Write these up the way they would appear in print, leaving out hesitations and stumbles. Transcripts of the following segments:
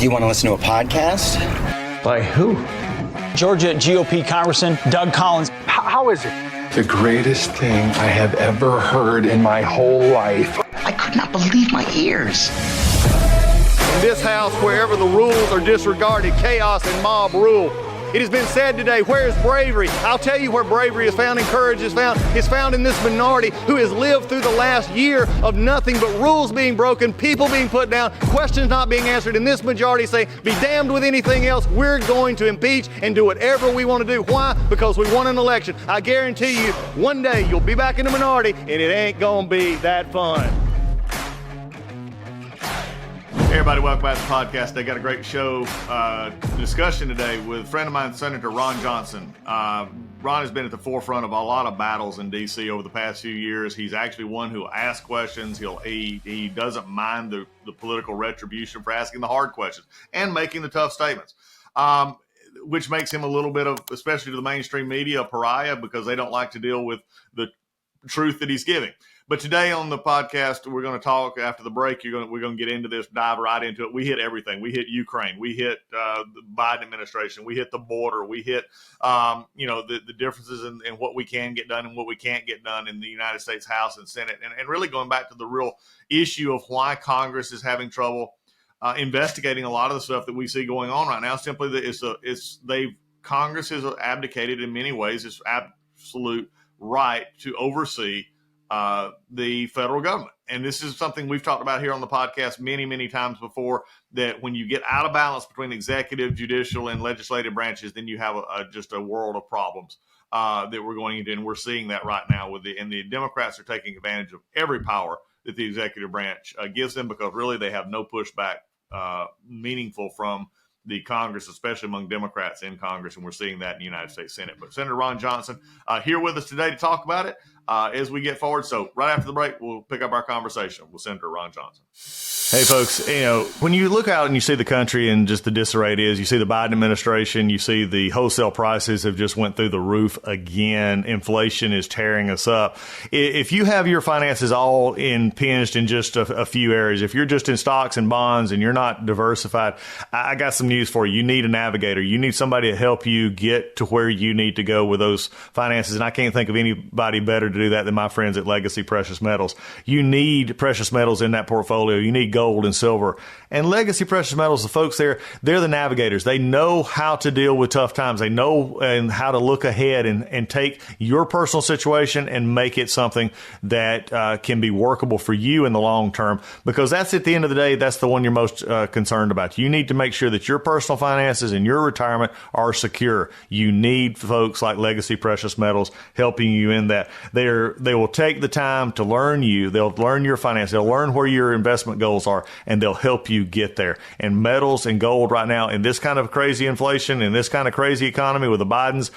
You want to listen to a podcast? By who? Georgia GOP Congressman Doug Collins. How is it? The greatest thing I have ever heard in my whole life. I could not believe my ears. In this house, wherever the rules are disregarded, chaos and mob rule. It has been said today, where is bravery? I'll tell you where bravery is found and courage is found. It's found in this minority who has lived through the last year of nothing but rules being broken, people being put down, questions not being answered. And this majority say, be damned with anything else. We're going to impeach and do whatever we want to do. Why? Because we won an election. I guarantee you, one day you'll be back in the minority and it ain't gonna be that fun. Hey everybody, welcome back to the podcast. They got a great show discussion today with a friend of mine, Senator Ron Johnson. Ron has been at the forefront of a lot of battles in D.C. over the past few years. He's actually one who asks questions. He doesn't mind the political retribution for asking the hard questions and making the tough statements, which makes him a little bit of, especially to the mainstream media, a pariah because they don't like to deal with the truth that he's giving. But today on the podcast, we're going to talk after the break. We're going to get into this, dive right into it. We hit everything. We hit Ukraine. We hit the Biden administration. We hit the border. We hit, the differences in what we can get done and what we can't get done in the United States House and Senate. And really going back to the real issue of why Congress is having trouble investigating a lot of the stuff that we see going on right now. Simply that Congress has abdicated in many ways its absolute right to oversee the federal government. And this is something we've talked about here on the podcast many, many times before, that when you get out of balance between executive, judicial, and legislative branches, then you have just a world of problems that we're going into. And we're seeing that right now and the Democrats are taking advantage of every power that the executive branch gives them, because really they have no pushback meaningful from the Congress, especially among Democrats in Congress, and we're seeing that in the United States Senate. But Senator Ron Johnson here with us today to talk about it as we get forward. So right after the break, we'll pick up our conversation with Senator Ron Johnson. Hey, folks, when you look out and you see the country and just the disarray it is, you see the Biden administration, you see the wholesale prices have just went through the roof again. Inflation is tearing us up. If you have your finances all impinged in just a few areas, if you're just in stocks and bonds and you're not diversified, I got some news for you. You need a navigator. You need somebody to help you get to where you need to go with those finances. And I can't think of anybody better to do that than my friends at Legacy Precious Metals. You need precious metals in that portfolio. You need gold and silver. And Legacy Precious Metals, the folks there, they're the navigators. They know how to deal with tough times. They know and how to look ahead and take your personal situation and make it something that can be workable for you in the long term, because that's, at the end of the day, that's the one you're most concerned about. You need to make sure that your personal finances and your retirement are secure. You need folks like Legacy Precious Metals helping you in that. They will take the time to learn you. They'll learn your finances. They'll learn where your investment goals are, and they'll help you get there. And metals and gold right now, in this kind of crazy inflation, in this kind of crazy economy with the Biden's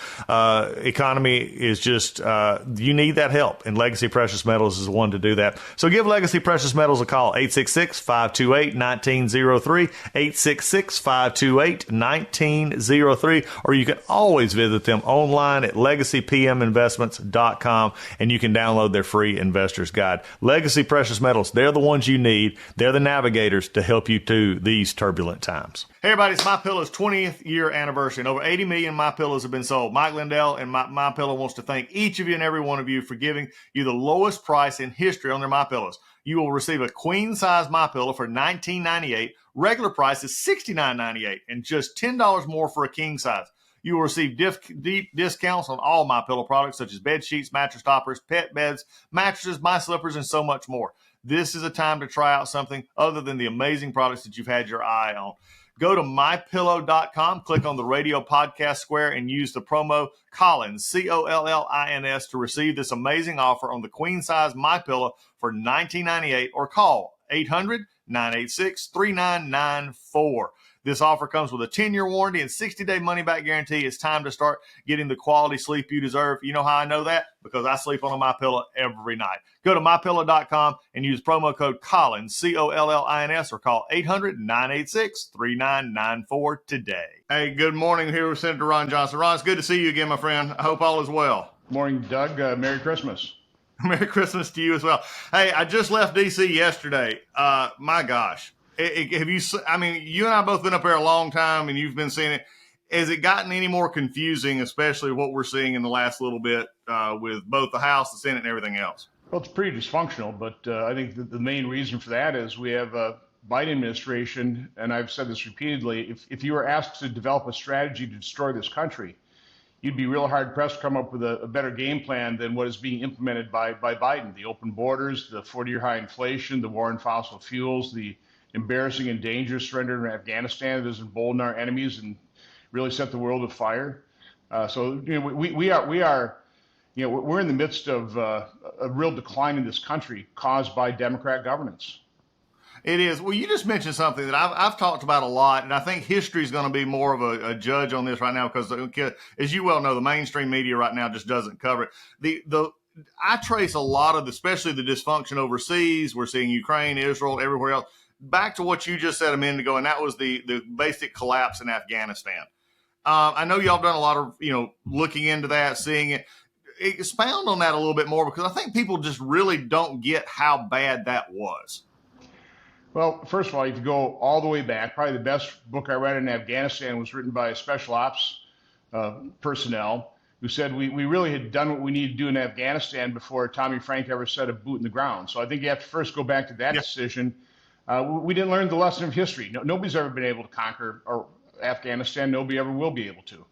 economy, is just, you need that help. And Legacy Precious Metals is the one to do that. So give Legacy Precious Metals a call, 866-528-1903, 866-528-1903, or you can always visit them online at legacypminvestments.com, and you can download their free investor's guide. Legacy Precious Metals, they're the ones you need. They're the navigators to help you through these turbulent times. Hey everybody, it's MyPillow's 20th year anniversary, and over 80 million MyPillows have been sold. Mike Lindell and MyPillow wants to thank each of you and every one of you for giving you the lowest price in history on their MyPillows. You will receive a queen-size MyPillow for $19.98. Regular price is $69.98, and just $10 more for a king size. You will receive deep discounts on all MyPillow products, such as bed sheets, mattress toppers, pet beds, mattresses, my slippers, and so much more. This is a time to try out something other than the amazing products that you've had your eye on. Go to mypillow.com, click on the radio podcast square, and use the promo Collins, Collins, to receive this amazing offer on the queen size MyPillow for $19.98, or call 800-986-3994. This offer comes with a 10-year warranty and 60-day money-back guarantee. It's time to start getting the quality sleep you deserve. You know how I know that? Because I sleep on a MyPillow every night. Go to mypillow.com and use promo code Collins, Collins, or call 800-986-3994 today. Hey, good morning. Here with Senator Ron Johnson. Ron, it's good to see you again, my friend. I hope all is well. Morning, Doug. Merry Christmas. Merry Christmas to you as well. Hey, I just left D.C. yesterday. My gosh. Have you? I mean, you and I both been up there a long time, and you've been seeing it. Has it gotten any more confusing, especially what we're seeing in the last little bit with both the House, the Senate, and everything else? Well, it's pretty dysfunctional, but I think the main reason for that is we have a Biden administration, and I've said this repeatedly, if you were asked to develop a strategy to destroy this country, you'd be real hard-pressed to come up with a better game plan than what is being implemented by Biden. The open borders, the 40-year high inflation, the war on fossil fuels, the embarrassing and dangerous surrender in Afghanistan that has emboldened our enemies and really set the world afire. So we are we're in the midst of a real decline in this country caused by Democrat governance. It is. Well, you just mentioned something that I've talked about a lot, and I think history is going to be more of a judge on this right now because, as you well know, the mainstream media right now just doesn't cover it. I trace a lot of, especially the dysfunction overseas. We're seeing Ukraine, Israel, everywhere else. Back to what you just said a minute ago, and that was the basic collapse in Afghanistan. I know y'all have done a lot of looking into that, seeing it. Expound on that a little bit more because I think people just really don't get how bad that was. Well, first of all, if you go all the way back, probably the best book I read in Afghanistan was written by special ops personnel who said we really had done what we needed to do in Afghanistan before Tommy Frank ever set a boot in the ground. So I think you have to first go back to that decision. We didn't learn the lesson of history. Nobody's ever been able to conquer Afghanistan. Nobody ever will be able to.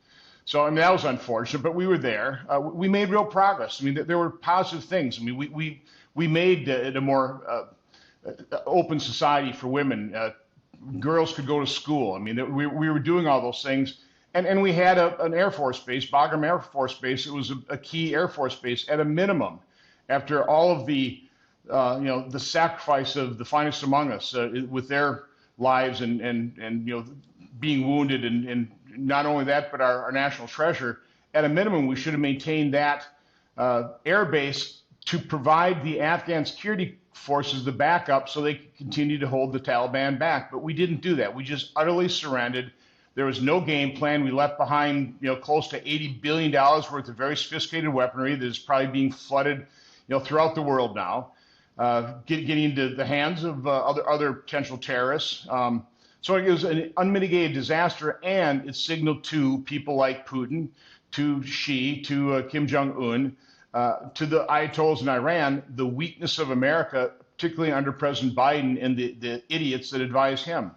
So, I mean, that was unfortunate, but we were there. We made real progress. I mean, there were positive things. I mean, we made it a more open society for women. Girls could go to school. I mean, we were doing all those things. And we had an Air Force base, Bagram Air Force Base. It was a key Air Force base at a minimum after all of the the sacrifice of the finest among us with their lives and being wounded and not only that, but our national treasure. At a minimum, we should have maintained that air base to provide the Afghan security forces the backup so they could continue to hold the Taliban back. But we didn't do that. We just utterly surrendered. There was no game plan. We left behind close to $80 billion worth of very sophisticated weaponry that is probably being flooded throughout the world now, getting into the hands of other potential terrorists. So it was an unmitigated disaster, and it signaled to people like Putin, to Xi, to Kim Jong-un, to the Ayatollahs in Iran, the weakness of America, particularly under President Biden and the idiots that advise him.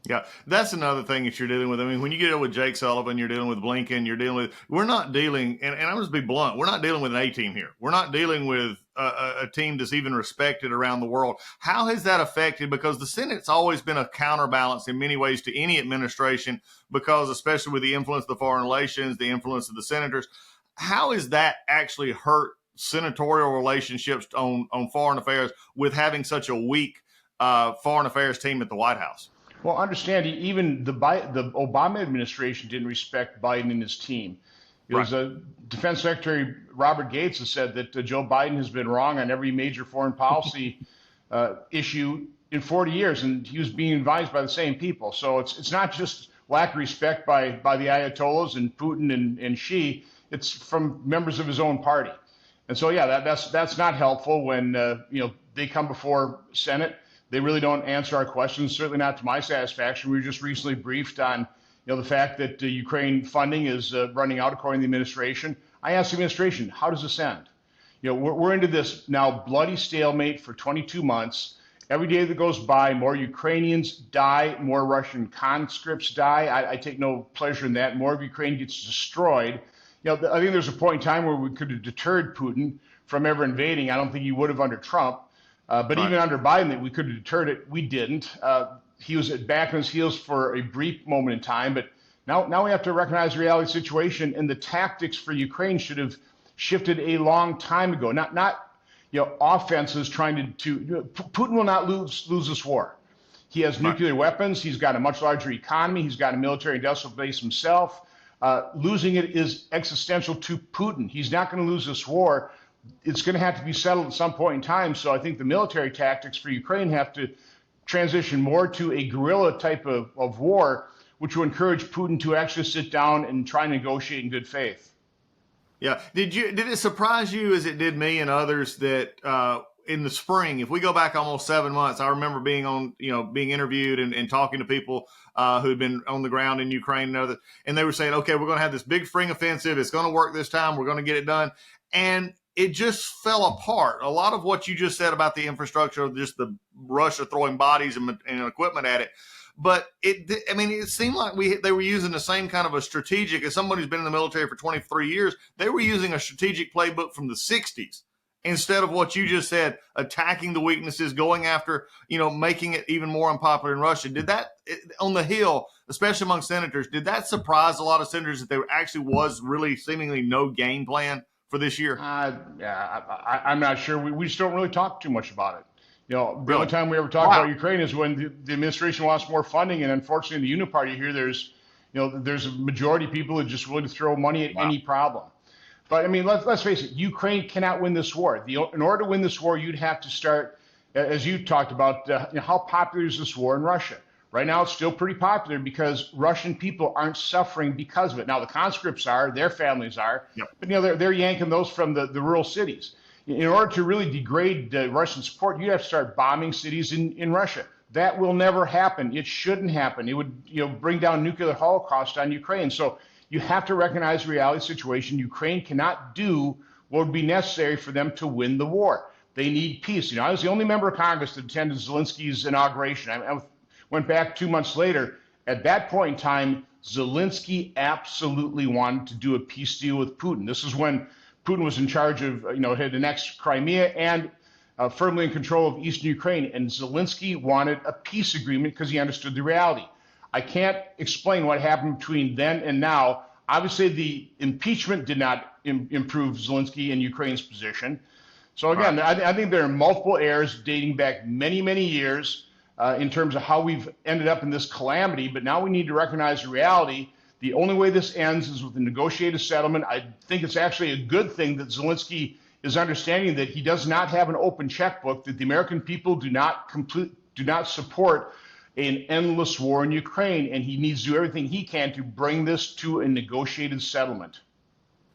Yeah, that's another thing that you're dealing with. I mean, when you get with Jake Sullivan, you're dealing with Blinken, we're not dealing, and I'm just be blunt, we're not dealing with an A-team here. We're not dealing with a team that's even respected around the world. How has that affected? Because the Senate's always been a counterbalance in many ways to any administration, because especially with the influence of the foreign relations, the influence of the senators, how has that actually hurt senatorial relationships on foreign affairs with having such a weak foreign affairs team at the White House? Well, understand, even the Obama administration didn't respect Biden and his team. It was Defense Secretary Robert Gates has said that Joe Biden has been wrong on every major foreign policy issue in 40 years, and he was being advised by the same people. So it's not just lack of respect by the Ayatollahs and Putin and Xi. It's from members of his own party. And so, yeah, that's not helpful when they come before Senate. They really don't answer our questions, certainly not to my satisfaction. We were just recently briefed on the fact that Ukraine funding is running out, according to the administration. I asked the administration, how does this end? We're into this now bloody stalemate for 22 months. Every day that goes by, more Ukrainians die, more Russian conscripts die. I take no pleasure in that. More of Ukraine gets destroyed. I think there's a point in time where we could have deterred Putin from ever invading. I don't think he would have under Trump. But even under Biden, we could have deterred it. We didn't. He was back on his heels for a brief moment in time. But now we have to recognize the reality of the situation, and the tactics for Ukraine should have shifted a long time ago. Not offenses trying to Putin will not lose this war. He has nuclear weapons. He's got a much larger economy. He's got a military industrial base himself. Losing it is existential to Putin. He's not going to lose this war. It's going to have to be settled at some point in time. So I think the military tactics for Ukraine have to transition more to a guerrilla type of war, which will encourage Putin to actually sit down and try and negotiate in good faith. Yeah. Did it surprise you, as it did me and others, that in the spring, if we go back almost 7 months, I remember being being interviewed and talking to people who'd been on the ground in Ukraine and they were saying, okay, we're going to have this big spring offensive. It's going to work this time. We're going to get it done. And it just fell apart. A lot of what you just said about the infrastructure, just the Russia throwing bodies and equipment at it. But it seemed like they were using the same kind of a strategic, as somebody who's been in the military for 23 years, they were using a strategic playbook from the 60s instead of what you just said, attacking the weaknesses, going after, making it even more unpopular in Russia. Did that on the Hill, especially among senators, did that surprise a lot of senators that there actually was really seemingly no game plan for this year? I'm not sure. We just don't really talk too much about it. The Really? only time we ever talk about Ukraine is when the administration wants more funding, and unfortunately, in the Uniparty here, there's a majority of people that just willing to throw money at any problem. But I mean, let's face it, Ukraine cannot win this war. In order to win this war, you'd have to start, as you talked about, how popular is this war in Russia? Right now, it's still pretty popular because Russian people aren't suffering because of it. Now, the conscripts are, their families are, but they're yanking those from the rural cities. In order to really degrade Russian support, you have to start bombing cities in Russia. That will never happen. It shouldn't happen. It would bring down nuclear holocaust on Ukraine. So you have to recognize the reality situation. Ukraine cannot do what would be necessary for them to win the war. They need peace. I was the only member of Congress that attended Zelensky's inauguration. I went back 2 months later. At that point in time, Zelensky absolutely wanted to do a peace deal with Putin. This is when Putin was in charge of, had annexed Crimea and firmly in control of eastern Ukraine. And Zelensky wanted a peace agreement because he understood the reality. I can't explain what happened between then and now. Obviously, the impeachment did not improve Zelensky and Ukraine's position. So again, I think there are multiple errors dating back many, many years in terms of how we've ended up in this calamity. But now we need to recognize the reality. The only way this ends is with a negotiated settlement. I think it's actually a good thing that Zelensky is understanding that he does not have an open checkbook, that the American people do not support an endless war in Ukraine, and he needs to do everything he can to bring this to a negotiated settlement.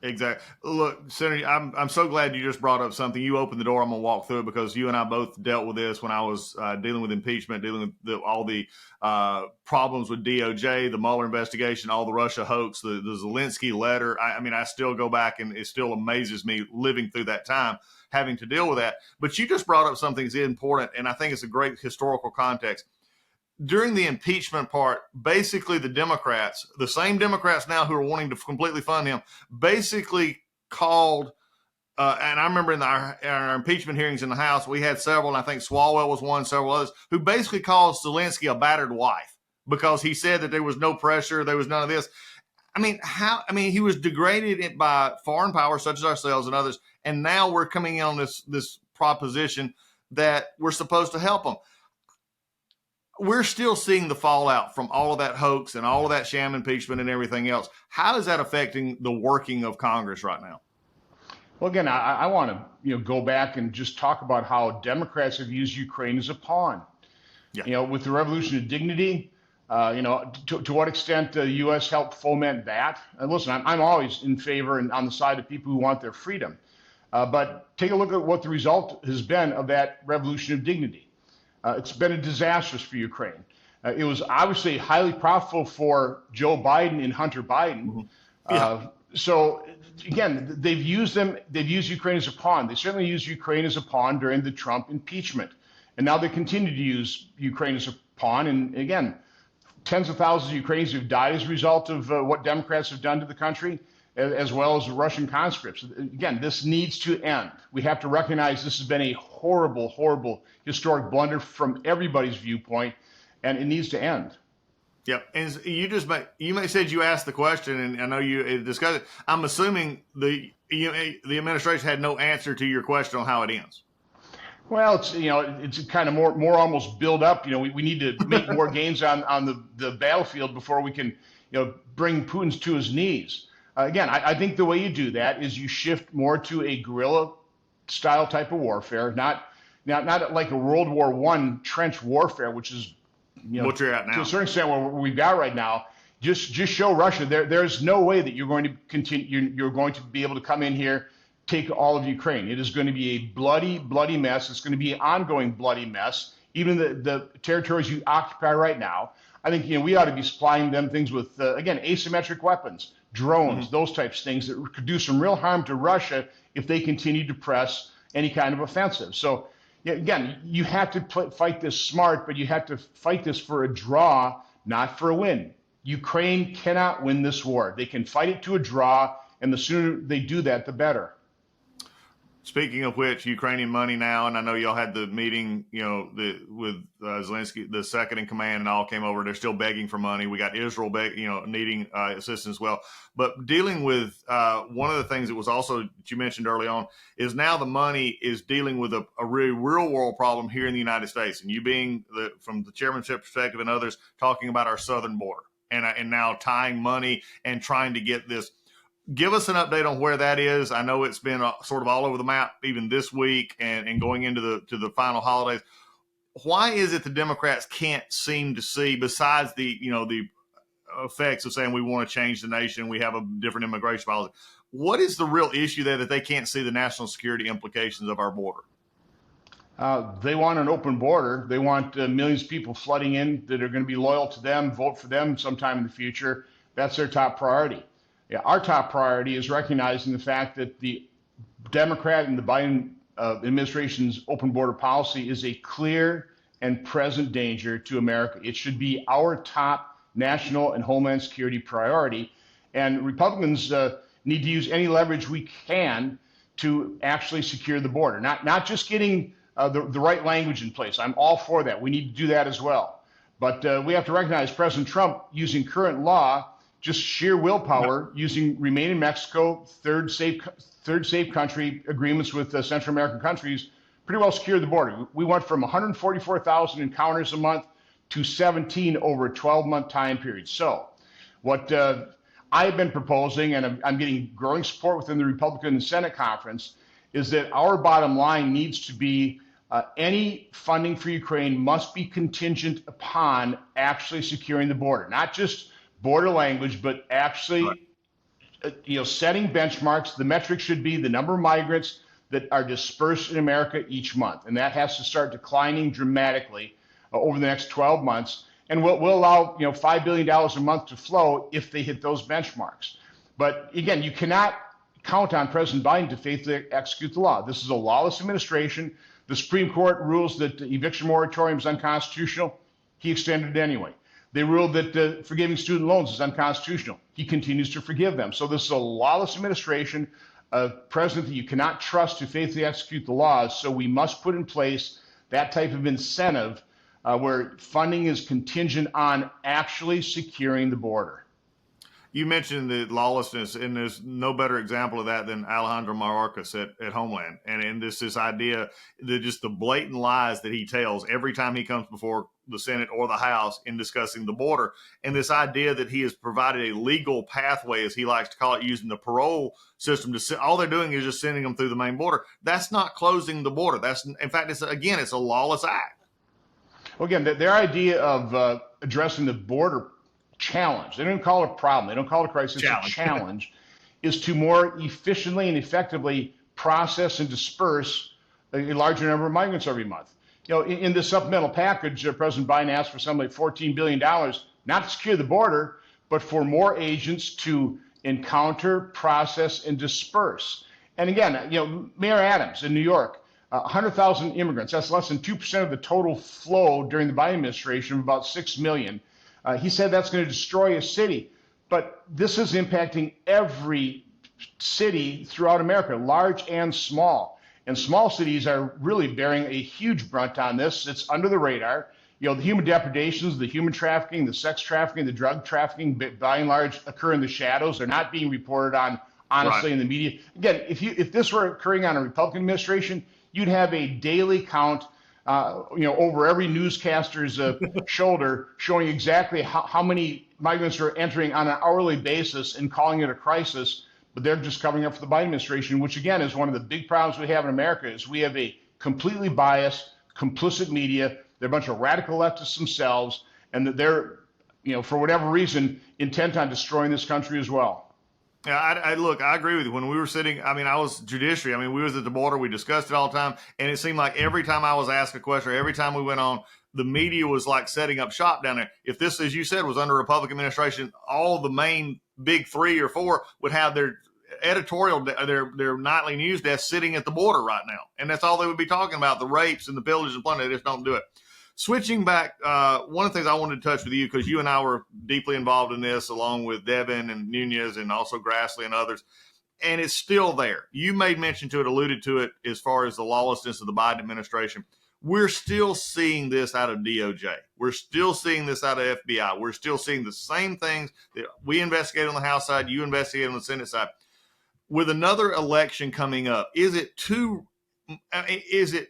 Exactly. Look, Senator, I'm so glad you just brought up something. You opened the door. I'm going to walk through it because you and I both dealt with this when I was dealing with impeachment, dealing with all the problems with DOJ, the Mueller investigation, all the Russia hoax, the Zelensky letter. I still go back and it still amazes me living through that time, having to deal with that. But you just brought up something that's important, and I think it's a great historical context. During the impeachment part, basically the Democrats, the same Democrats now who are wanting to completely fund him, basically called, and I remember in our impeachment hearings in the House, we had several, and I think Swalwell was one, several others, who basically called Zelensky a battered wife because he said that there was no pressure, there was none of this. He was degraded by foreign powers such as ourselves and others, and now we're coming in on this proposition that we're supposed to help them. We're still seeing the fallout from all of that hoax and all of that sham impeachment and everything else. How is that affecting the working of Congress right now? Well, again, I want to go back and just talk about how Democrats have used Ukraine as a pawn. Yeah. With the Revolution of Dignity, to what extent the U.S. helped foment that. And listen, I'm always in favor and on the side of people who want their freedom. But take a look at what the result has been of that Revolution of Dignity. It's been a disaster for Ukraine. It was obviously highly profitable for Joe Biden and Hunter Biden. Mm-hmm. So again, they've used Ukraine as a pawn. They certainly used Ukraine as a pawn during the Trump impeachment. And now they continue to use Ukraine as a pawn. And again, tens of thousands of Ukrainians have died as a result of what Democrats have done to the country, as well as Russian conscripts. Again, this needs to end. We have to recognize this has been a horrible, horrible historic blunder from everybody's viewpoint, and it needs to end. Yep. And you said you asked the question, and I know you discussed it. I'm assuming the administration had no answer to your question on how it ends. Well, it's kind of more almost build up. We need to make more gains on the battlefield before we can bring Putin to his knees. Again, I think the way you do that is you shift more to a guerrilla style type of warfare, not like a World War I trench warfare, which is what you're at now to a certain extent where we've got right now. Just show Russia there's no way that you're going to continue. You're going to be able to come in here, take all of Ukraine. It is going to be a bloody, bloody mess. It's going to be an ongoing bloody mess. Even the territories you occupy right now, I think we ought to be supplying them things with, again, asymmetric weapons, drones, those types of things that could do some real harm to Russia if they continue to press any kind of offensive. So, again, you have to fight this smart, but you have to fight this for a draw, not for a win. Ukraine cannot win this war. They can fight it to a draw, and the sooner they do that, the better. Speaking of which, Ukrainian money now, and I know y'all had the meeting, with Zelensky, the second in command, and all came over. They're still begging for money. We got Israel, needing assistance as well. But dealing with one of the things that was also that you mentioned early on is now the money is dealing with a really real world problem here in the United States, and you being from the chairmanship perspective and others talking about our southern border and now tying money and trying to get this. Give us an update on where that is. I know it's been sort of all over the map even this week and going into the final holidays. Why is it the Democrats can't seem to see, besides the effects of saying we want to change the nation, we have a different immigration policy, what is the real issue there that they can't see the national security implications of our border? They want an open border. They want millions of people flooding in that are going to be loyal to them, vote for them sometime in the future. That's their top priority. Yeah, our top priority is recognizing the fact that the Democrat and the Biden administration's open border policy is a clear and present danger to America. It should be our top national and homeland security priority. And Republicans need to use any leverage we can to actually secure the border, not just getting the right language in place. I'm all for that. We need to do that as well. But we have to recognize President Trump, using current law, just sheer willpower, using Remain in Mexico, third safe country agreements with Central American countries, pretty well secured the border. We went from 144,000 encounters a month to 17 over a 12-month time period. So what I've been proposing, and I'm getting growing support within the Republican and Senate conference, is that our bottom line needs to be any funding for Ukraine must be contingent upon actually securing the border, not just border language, but actually, setting benchmarks. The metric should be the number of migrants that are dispersed in America each month, and that has to start declining dramatically over the next 12 months. And we'll allow $5 billion a month to flow if they hit those benchmarks. But again, you cannot count on President Biden to faithfully execute the law. This is a lawless administration. The Supreme Court rules that the eviction moratorium is unconstitutional. He extended it anyway. They ruled that forgiving student loans is unconstitutional. He continues to forgive them. So this is a lawless administration, a president that you cannot trust to faithfully execute the laws. So we must put in place that type of incentive where funding is contingent on actually securing the border. You mentioned the lawlessness, and there's no better example of that than Alejandro Mayorkas at Homeland. And this idea that just the blatant lies that he tells every time he comes before the Senate or the House in discussing the border, and this idea that he has provided a legal pathway, as he likes to call it, using the parole system all they're doing is just sending them through the main border. That's not closing the border. In fact, it's a lawless act. Well, again, their idea of addressing the border challenge, they don't call it a problem, they don't call it a crisis, it's a challenge, is to more efficiently and effectively process and disperse a larger number of migrants every month. In the supplemental package, President Biden asked for something like $14 billion, not to secure the border, but for more agents to encounter, process, and disperse. And again, Mayor Adams in New York, 100,000 immigrants, that's less than 2% of the total flow during the Biden administration of about 6 million. He said that's going to destroy a city. But this is impacting every city throughout America, large and small. And small cities are really bearing a huge brunt on this. It's under the radar. The human depredations, the human trafficking, the sex trafficking, the drug trafficking, by and large, occur in the shadows. They're not being reported on honestly in the media. Again, if this were occurring on a Republican administration, you'd have a daily count over every newscaster's shoulder, showing exactly how many migrants are entering on an hourly basis and calling it a crisis. But they're just covering up for the Biden administration, which again is one of the big problems we have in America. Is we have a completely biased, complicit media. They're a bunch of radical leftists themselves, and that they're, for whatever reason, intent on destroying this country as well. Yeah, look, I agree with you. When we were sitting, I mean, I was judiciary. I mean, we was at the border. We discussed it all the time. And it seemed like every time I was asked a question or every time we went on, the media was like setting up shop down there. If this, as you said, was under Republican administration, all the main big 3 or 4 would have their editorial, their nightly news desk sitting at the border right now. And that's all they would be talking about, the rapes and the pillage and plunder. They just don't do it. Switching back, one of the things I wanted to touch with you, because you and I were deeply involved in this, along with Devin and Nunez and also Grassley and others, and it's still there. You made mention to it, alluded to it, as far as the lawlessness of the Biden administration. We're still seeing this out of DOJ. We're still seeing this out of FBI. We're still seeing the same things that we investigate on the House side, you investigate on the Senate side. With another election coming up, is it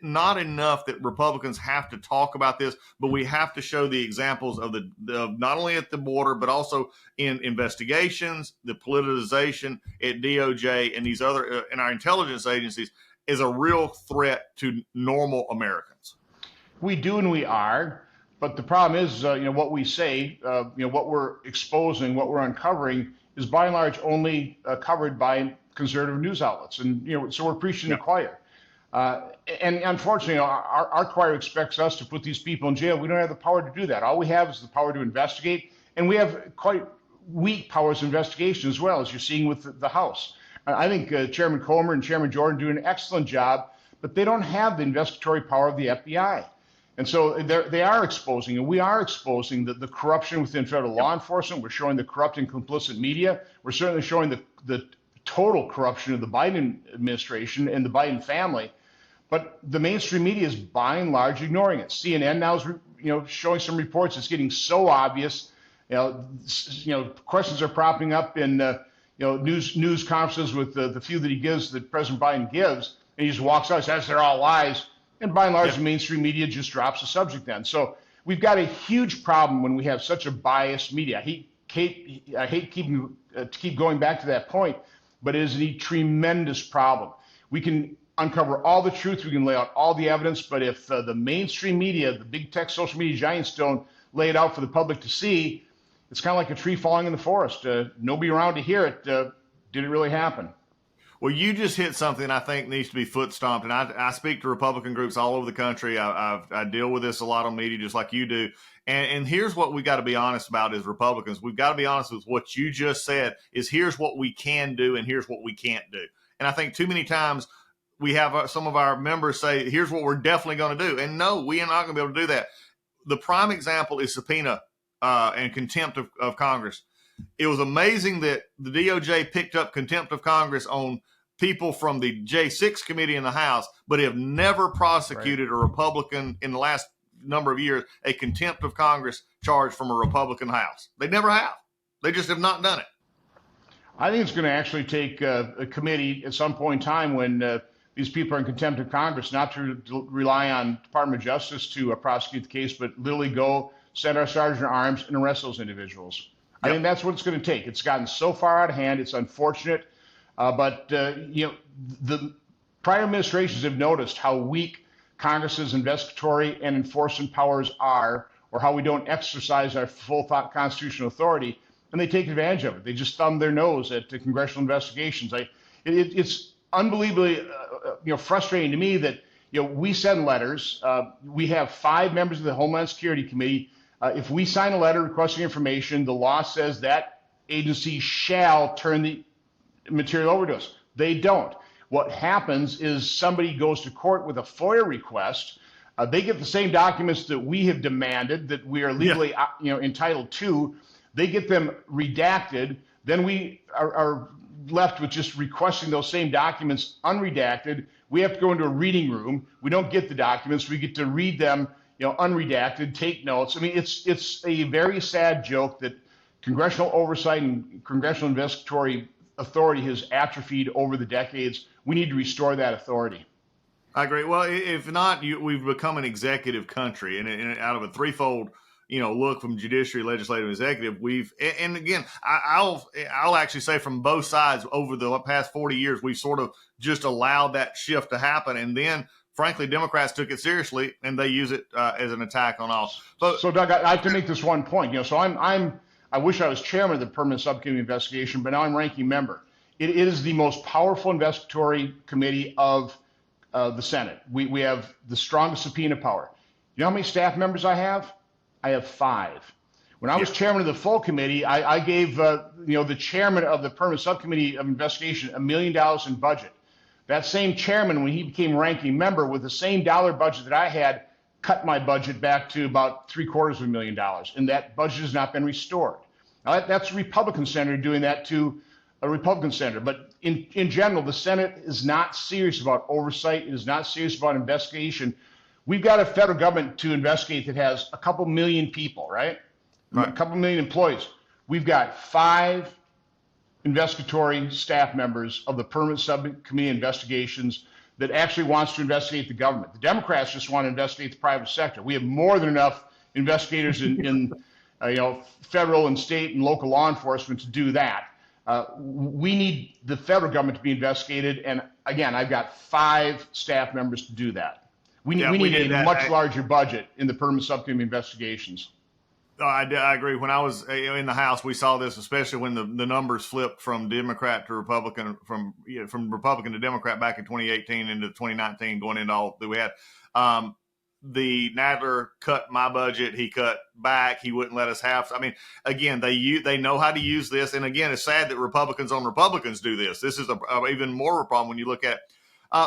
not enough that Republicans have to talk about this, but we have to show the examples of not only at the border, but also in investigations, the politicization at DOJ and these other in our intelligence agencies is a real threat to normal Americans? We do, and we are. But the problem is, what we say, what we're exposing, what we're uncovering is by and large only covered by conservative news outlets. And, so we're preaching to the choir. And unfortunately, our choir expects us to put these people in jail. We don't have the power to do that. All we have is the power to investigate, and we have quite weak powers of investigation as well, as you're seeing with the House. I think Chairman Comer and Chairman Jordan do an excellent job, but they don't have the investigatory power of the FBI. And so they are exposing, and we are exposing the corruption within federal law enforcement. We're showing the corrupt and complicit media. We're certainly showing the total corruption of the Biden administration and the Biden family. But the mainstream media is by and large ignoring it. CNN now is, showing some reports. It's getting so obvious. Questions are propping up in, news conferences with the few that he gives, that President Biden gives, and he just walks out and says they're all lies. And by and large, the mainstream media just drops the subject then. So we've got a huge problem when we have such a biased media. I hate keep going back to that point, but it is a tremendous problem. We can uncover all the truth, we can lay out all the evidence, but if the mainstream media, the big tech social media giants, don't lay it out for the public to see, it's kind of like a tree falling in the forest. Nobody around to hear it. Did it really happen? Well, you just hit something I think needs to be foot stomped, and I speak to Republican groups all over the country. I deal with this a lot on media, just like you do. And here's what we got to be honest about as Republicans. We've got to be honest with what you just said. Is here's what we can do, and here's what we can't do. And I think too many times we have some of our members say, "Here's what we're definitely going to do," and no, we are not going to be able to do that. The prime example is subpoena and contempt of Congress. It was amazing that the DOJ picked up contempt of Congress on people from the J6 committee in the House, but have never prosecuted a Republican in the last number of years, a contempt of Congress charge from a Republican House. They never have. They just have not done it. I think it's going to actually take a committee at some point in time when these people are in contempt of Congress, not to rely on Department of Justice to prosecute the case, but literally go send our sergeant at arms and arrest those individuals. Yep. I think that's what it's going to take. It's gotten so far out of hand. It's unfortunate. But the prior administrations have noticed how weak Congress's investigatory and enforcement powers are, or how we don't exercise our full constitutional authority, and they take advantage of it. They just thumb their nose at the congressional investigations. It's unbelievably frustrating to me that we send letters. We have 5 members of the Homeland Security Committee. If we sign a letter requesting information, the law says that agency shall turn the material over to us. They don't. What happens is somebody goes to court with a FOIA request. They get the same documents that we have demanded, that we are legally entitled to. They get them redacted. Then we are left with just requesting those same documents unredacted. We have to go into a reading room. We don't get the documents. We get to read them, unredacted, take notes. I mean, it's a very sad joke that congressional oversight and congressional investigatory authority has atrophied over the decades. We need to restore that authority. I agree. Well, if not, we've become an executive country, and out of a threefold, look from judiciary, legislative, executive, and again, I'll actually say from both sides over the past 40 years, we've sort of just allowed that shift to happen, and then, frankly, Democrats took it seriously, and they use it as an attack on all. So Doug, I have to make this one point. So I wish I was chairman of the permanent subcommittee investigation, but now I'm ranking member. It is the most powerful investigatory committee of the Senate. We have the strongest subpoena power. You know how many staff members I have? I have 5. When I was chairman of the full committee, I gave the chairman of the permanent subcommittee of investigation $1 million in budget. That same chairman, when he became ranking member with the same dollar budget that I had, cut my budget back to about $750,000, and that budget has not been restored. Now that's a Republican senator doing that to a Republican senator, but in general, the Senate is not serious about oversight. It is not serious about investigation. We've got a federal government to investigate that has a couple million people, right? A couple million employees. We've got 5 investigatory staff members of the permanent subcommittee investigations that actually wants to investigate the government. The Democrats just want to investigate the private sector. We have more than enough investigators in federal and state and local law enforcement to do that. We need the federal government to be investigated, and again, I've got 5 staff members to do that. We need a much larger budget in the permanent subcommittee investigations. I agree. When I was in the House, we saw this, especially when the numbers flipped from Democrat to Republican, from Republican to Democrat back in 2018 into 2019, going into all that we had. The Nadler cut my budget. He cut back. He wouldn't let us have. I mean, again, they know how to use this. And again, it's sad that Republicans on Republicans do this. This is a even more of a problem when you look at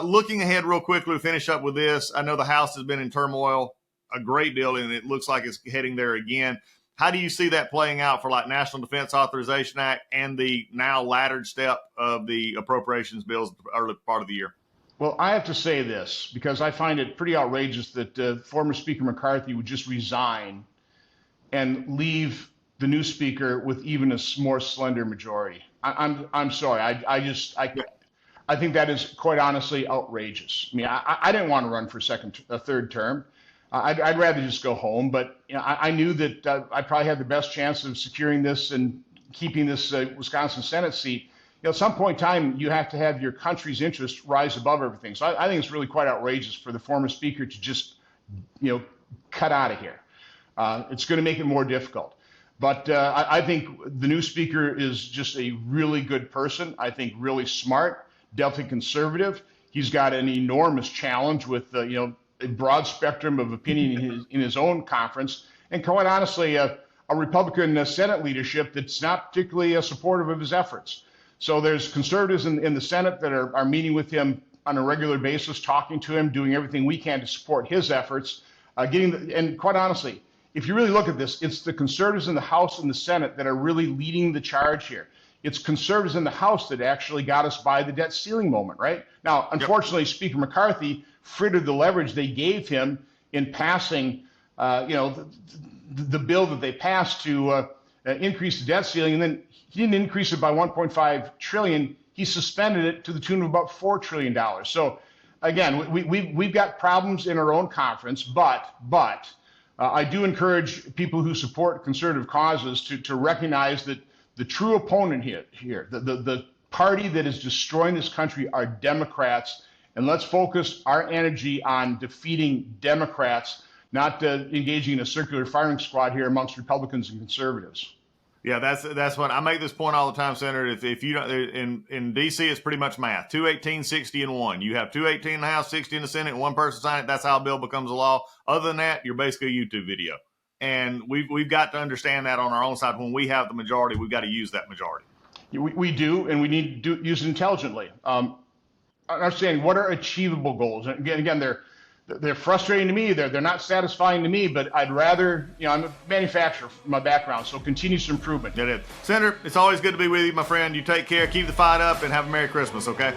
looking ahead real quickly to finish up with this. I know the House has been in turmoil a great deal, and it looks like it's heading there again. How do you see that playing out for like National Defense Authorization Act and the now laddered step of the appropriations bills at the early part of the year? Well, I have to say this because I find it pretty outrageous that former Speaker McCarthy would just resign and leave the new speaker with even a more slender majority. I'm sorry. I think that is quite honestly outrageous. I mean, I didn't want to run for a third term. I'd rather just go home, but I knew that I probably had the best chance of securing this and keeping this Wisconsin Senate seat. At some point in time, you have to have your country's interests rise above everything. So I think it's really quite outrageous for the former speaker to just, cut out of here. It's going to make it more difficult. But I think the new speaker is just a really good person. I think really smart, definitely conservative. He's got an enormous challenge with, a broad spectrum of opinion in his own conference. And quite honestly, a Republican Senate leadership that's not particularly supportive of his efforts. So there's conservatives in the Senate that are meeting with him on a regular basis, talking to him, doing everything we can to support his efforts. And quite honestly, if you really look at this, it's the conservatives in the House and the Senate that are really leading the charge here. It's conservatives in the House that actually got us by the debt ceiling moment, right? Now, unfortunately, Speaker McCarthy frittered the leverage they gave him in passing, the bill that they passed to increase the debt ceiling, and then he didn't increase it by $1.5 trillion. He suspended it to the tune of about $4 trillion. So, again, we've got problems in our own conference, but I do encourage people who support conservative causes to recognize that the true opponent here, the party that is destroying this country are Democrats, and let's focus our energy on defeating Democrats, not engaging in a circular firing squad here amongst Republicans and conservatives. Yeah, that's what I make this point all the time, Senator. If you don't, in D.C., it's pretty much math: 218, 60, and 1. You have 218 in the House, 60 in the Senate, and one person sign it. That's how a bill becomes a law. Other than that, you're basically a YouTube video. And we've got to understand that on our own side. When we have the majority, we've got to use that majority. We do, and we need to use it intelligently. Understanding what are achievable goals. And again, they're frustrating to me. They're not satisfying to me, but I'd rather, I'm a manufacturer from my background, so continuous improvement. That is. Senator, it's always good to be with you, my friend. You take care, keep the fight up, and have a Merry Christmas, okay?